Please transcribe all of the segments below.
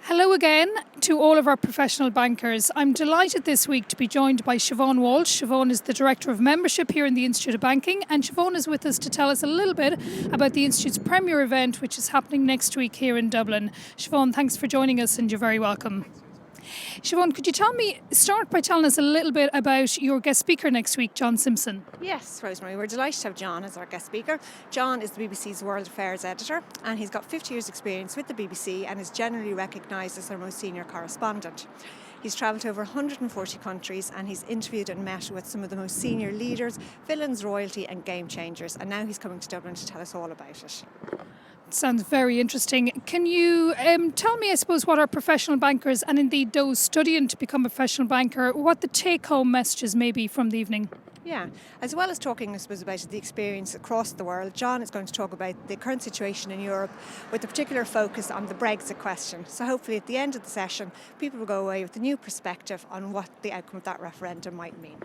Hello again to all of our professional bankers. I'm delighted this week to be joined by Siobhán Walsh. Siobhán is the Director of Membership here in the Institute of Banking, and Siobhán is with us to tell us a little bit about the Institute's premier event, which is happening next week here in Dublin. Siobhán, thanks for joining us and you're very welcome. Siobhán, could you start by telling us a little bit about your guest speaker next week, John Simpson? Yes, Rosemary, we're delighted to have John as our guest speaker. John is the BBC's World Affairs editor, and he's got 50 years' experience with the BBC and is generally recognised as their most senior correspondent. He's travelled to over 140 countries and he's interviewed and met with some of the most senior leaders, villains, royalty and game changers, and now he's coming to Dublin to tell us all about it. Sounds very interesting. Can you tell me, I suppose, what our professional bankers and indeed those studying to become a professional banker, what the take-home messages may be from the evening? Yeah, as well as talking, I suppose, about the experience across the world, John is going to talk about the current situation in Europe with a particular focus on the Brexit question. So hopefully at the end of the session, people will go away with a new perspective on what the outcome of that referendum might mean.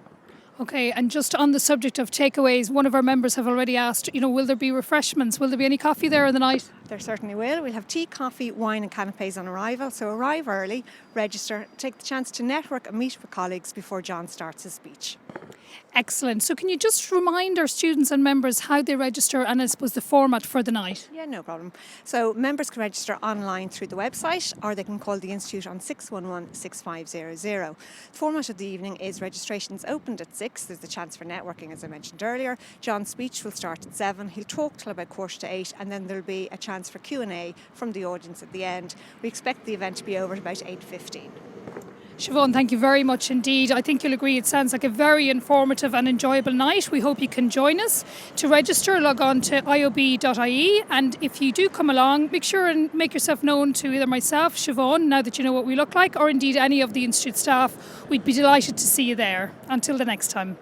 Okay, and just on the subject of takeaways, one of our members have already asked, will there be refreshments? Will there be any coffee there in the night? There certainly will. We'll have tea, coffee, wine and canapes on arrival. So arrive early, register, take the chance to network and meet with colleagues before John starts his speech. Excellent. So can you just remind our students and members how they register and I suppose the format for the night? Yeah, no problem. So members can register online through the website or they can call the Institute on 611-6500. The format of the evening is registrations opened at 6. There's the chance for networking, as I mentioned earlier. John's speech will start at 7. He'll talk till about 7:45 and then there'll be a chance for Q&A from the audience at the end. We expect the event to be over at about 8:15. Siobhán, thank you very much indeed. I think you'll agree it sounds like a very informative and enjoyable night. We hope you can join us. To register, log on to iob.ie, and if you do come along, make sure and make yourself known to either myself, Siobhán, now that you know what we look like, or indeed any of the Institute staff. We'd be delighted to see you there. Until the next time.